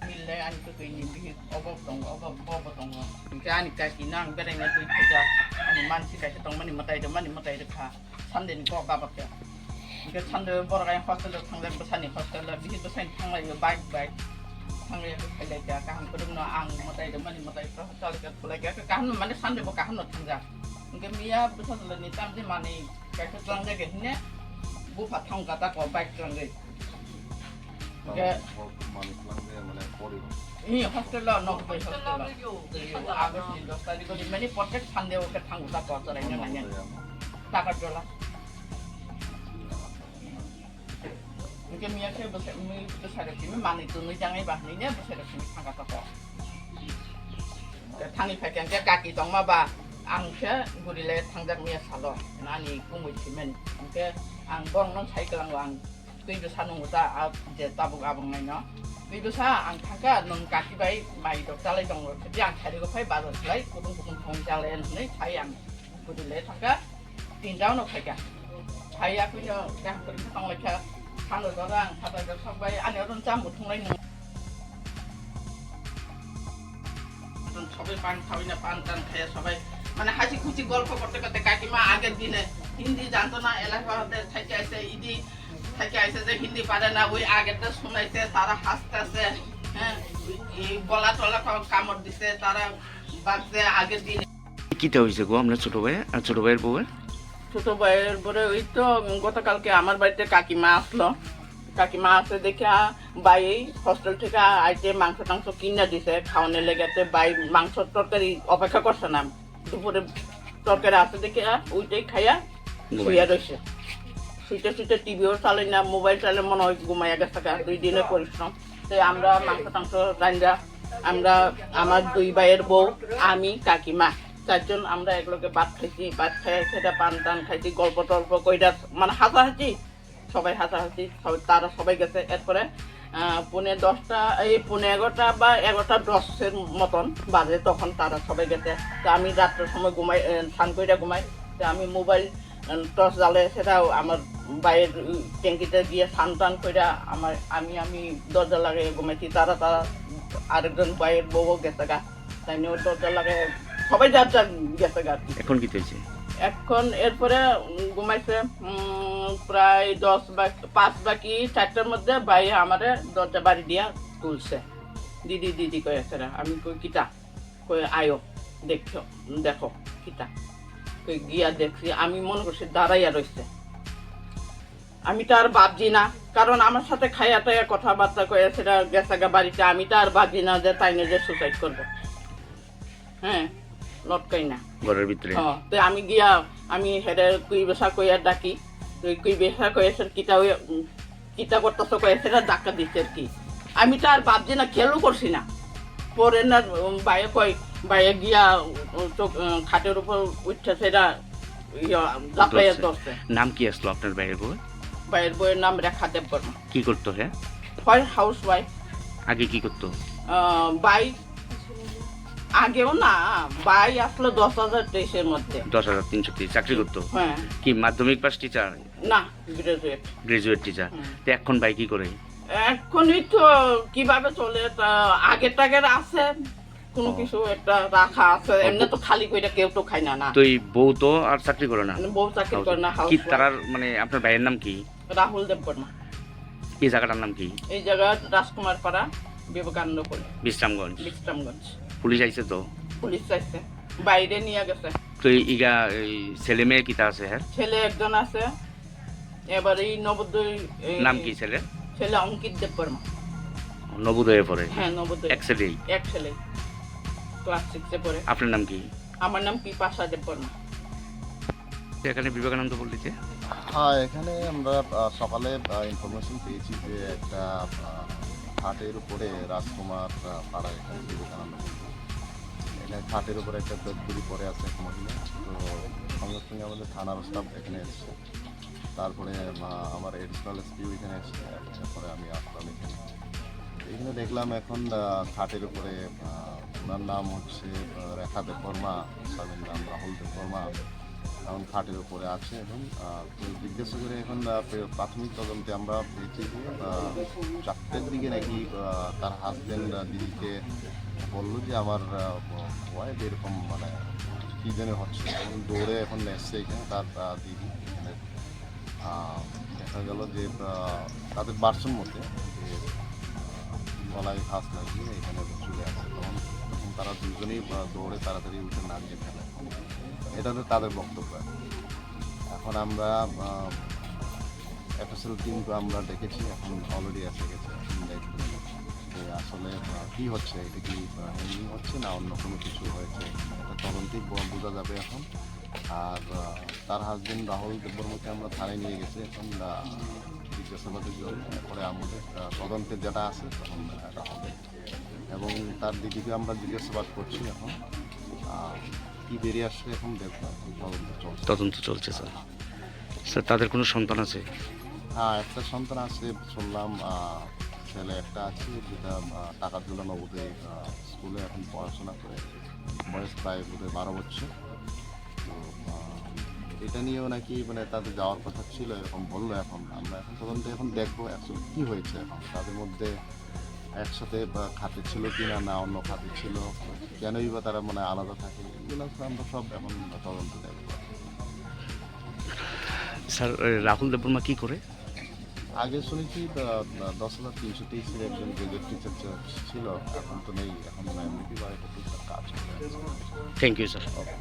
mille ani ko ni bi obok dong ke ani ka ki nang be ne tu ja ani man si ka tong mani matai de kha sande ni ko ba ba ke ke sande bor ga hostel thang le basani hostel la bi basan thang la bike thang le ke le ja ka han ko dum no ang matai de ko hostel ke pula ke ka han mane sande bo ka han no thang ja ke mia basal le ni tam ji mani ka ke tlang de ke ne bu pha thang ka ta ko bike tlang de ke ini hostel la no ko hostel la agus ni do tadi ko di mani protect sande o ke thang ta ko ta re na nya ta ka dola mungkin mia ke besar kimi mani tu ni jangan bah ni nya besar kimi thang ka ta ko thang ni pha ke kaki tong ma ba ang ke guri le thang jak mia salo nani kumui chimen ke ang bong non sai kelang wang kui besar nong ta a je tabuk abang nai no kui besar ang thangka nong kaki bai mai dok ta le dong yang thai ko phai ba lo lai kutung thong ja le nei thai yang guri le thangka tin dau no phai ka thai ya ku yo ka ko tong le ka thang lo rang thata ko sok bai an yo don cham bu thong lai no don সবাই পান খাওয়াই না পান টান খেয়ে সবাই মানে হাসি খুশি গল্প করতে করতে কাকিমা আগের দিনে হিন্দি জানতো না এলাকাতে থেকে আসে ইদি থেকে আসে যে হিন্দি পারে না ওই আগেরটা শোনাইছে তারা হাসতেছে হ্যাঁ এই গলা টলা কামড় দিছে তারা বাজছে আগের দিনে কিটা হইছে গো আমরা ছোট ভাই আর ছোট ভাইয়ের বউ ছোট ভাইয়ের পরে ওই তো গতকালকে আমার বাড়িতে কাকিমা আসলো কাকিমা আসে দেখে বাই হস্টেল থেকে আইতে মাংস টাংস কিনে দিছে খাওয়ানোর লেগেতে বাই মাংস তরকারি অপেক্ষা করছে না দুপুরে তরকারি আসে দেখে ওইটাই খাইয়া শুয়ে রয়েছে শুইতে টিভিও চালাই না মোবাইল চালে মনে হয় ঘুমাইয়া গেছে 2 দিনে পরিশ্রম তো আমরা মাংস টাংস রান্না আমরা আমার 2 ভাইয়ের বউ আমি কাকিমা 4 জন আমরা একলগে ভাত খাইছি ভাত খাই সেটা পান টান খাইছি গল্প টল্প কইরা মানে হাসাহাসি সবাই হাসাহাসি তারা সবাই গেছে এরপরে 10:30 এই 11:30 বা 11:10 মতন বাজে তখন তারা সবাই গেছে তো আমি রাত্রের সময় ঘুমাই স্নান কইরা ঘুমাই তো আমি মোবাইল টর্চ জ্বালে সেটাও আমার বাইরের ট্যাঙ্কিতে গিয়ে স্নান টান কইরা আমি দরজা লাগিয়ে ঘুমাইছি তারা আরেকজন বাইরের বউ গেছে গা তাই নিয়ে দরজা লাগিয়ে সবাই যার গেছে গা এখন কি হয়েছে এখন এরপরে ঘুমাইছে প্রায় 5 বাকি 4টার মধ্যে ভাই আমারে দরজা বাড়ি দিয়া তুলছে দিদি কয়েছে আমি কই কিটা কই আয়ো দেখো কিটা কই গিয়া দেখছি আমি মনে করছি দাঁড়াইয়া রয়েছে আমি তো আর ভাবছি না কারণ আমার সাথে খাইয়া টাইয়া কথাবার্তা কয়ে সেটা গেছে গা বাড়িতে আমি তো আর ভাবছি না যে তাই যে সুসাইড করবো হ্যাঁ লটকাই না ঘরের ভিতরে তো আমি গিয়া আমি হেডে কুই বেসা কইয়া ডাকি কুই বেসা কয়েছে কিটা করতেছ কয়ে সেটা ধাক্কা দিচ্ছে আর কি আমি তো আর ভাবছি না খেয়ালও করছি না পরে না বাইরে গিয়া খাটের উপর উঠছে সেটা ধাক্কাইয়া ধরছে নাম কি আসলো আপনার ভাইয়ের বউয়ের নাম রেখা দেববর্মা কি করতো হ্যাঁ হাউস ওয়াইফ আগে কি করতো বাই আগেও না বাই আসলো 10,023 এর মধ্যে 10,330 চাকরি করতো হ্যাঁ কি মাধ্যমিক পাস টিচার না গ্রাজুয়েট টিচার তো এখন ভাই কি করে এখনই তো কিভাবে চলে আগের আছে কোনো কিছু একটা রাখা আছে এমনি তো খালি কইরা কেউ তো খায় না তো এই বউ তো আর চাকরি করে না বউ চাকরি করে না কি তার মানে আপনার ভাইয়ের নাম কি রাহুল দেববর্মা এই জায়গাটার নাম কি এই জায়গা রাজকুমার পাড়া বিবেকানন্দ বিশ্রামগঞ্জ পুলিশ আইছে তো পুলিশ আইছে বাইরে নিয়ে গেছে তো ইগা ছেলে মেয়ে কিটা আছে হ্যাঁ ছেলে একজন আছে এবার এই নবোদয় নাম কি ছেলে অঙ্কিত দেববর্মা নবোদয়ে পড়ে হ্যাঁ নবোদয় এক ছেলে ক্লাস 6 এ পড়ে আপনার নাম কি আমার নাম পিপাসা দেববর্মা এখানে বিবেকানন্দ পল্লীতে হ্যাঁ এখানে আমরা সকালে ইনফরমেশন পেয়েছি যে একটা খাটের উপরে রাজকুমার পাড়া এখানে বিবেকানন্দ এখানে খাটের উপরে একটা ডেডবডি পড়ে আছে এক মহিলা তো সঙ্গে সঙ্গে আমাদের থানার স্টাফ এখানে এসছে তারপরে আমার এডিশনাল এসপিও এখানে এসছে তারপরে আমি আসলাম এখানে দেখলাম এখন খাটের উপরে ওনার নাম হচ্ছে রেখা দেববর্মা স্বামীর নাম রাহুল দেববর্মা এখন খাটের উপরে আছে এবং তো জিজ্ঞাসা করে এখন প্রাথমিক তদন্তে আমরা পেয়েছি যে 4টের দিকে নাকি তার হাজব্যান্ড দিদিকে বললো যে আমার ওয়াইফ এরকম মানে কী যেন হচ্ছে, এখন দৌড়ে এখন এসছে এখানে তার দিদি এখানে দেখা গেল যে তাদের বার্সন মধ্যে যে গলায় ফাঁস লাগিয়ে এখানে চলে আসে, তখন তারা দুজনেই দৌড়ে তাড়াতাড়ি উঠে নামিয়ে ফেলে। এটা তো তাদের বক্তব্য। এখন আমরা এফএসএল টিমকে আমরা ডেকেছি, এখন অলরেডি এসে গেছে, এখন দেখি যে আসলে কী হচ্ছে, এটা কি হ্যাঙ্গিং হচ্ছে না অন্য কোনো কিছু হয়েছে, এটা তদন্তেই বোঝা যাবে এখন। আর তার হাজবেন্ড রাহুল দেববর্মাকে আমরা থানায় নিয়ে গেছি এখন জিজ্ঞাসাবাদের জন্য। এরপরে আমাদের তদন্তে যেটা আছে তখন এটা হবে এবং তার দিদিকে আমরা জিজ্ঞাসাবাদ করছি এখন। কি বেরিয়ে আসছে এখন দেখবো, তদন্ত চলছে। তদন্ত চলছে স্যার। স্যার তাদের কোনো সন্তান আছে? হ্যাঁ, একটা সন্তান আছে শুনলাম, ছেলে একটা আছে যেটা টাকারজোলা নবোদয় স্কুলে এখন পড়াশোনা করে, বয়স প্রায় বোধহয় 12 বছর। তো এটা নিয়েও নাকি মানে তাদের যাওয়ার কথা ছিল এরকম বললো। এখন আমরা এখন তদন্তে এখন দেখবো অ্যাকচুয়ালি কী হয়েছে, এখন তাদের মধ্যে একসাথে খাতে ছিল কি না, না অন্য খাতে ছিল, কেনই বা তারা মানে আলাদা থাকে, এগুলো আমরা সব এখন তদন্ত দেখবো। স্যার রাহুল দেববর্মা কী করে? আগে শুনেছি 10,323 একজন গ্রাজুয়েট টিচার ছিল, এখন তো নেই, এখন এমনিটি বা এটা টুকটাক কাজ করে। Thank you sir. ওকে।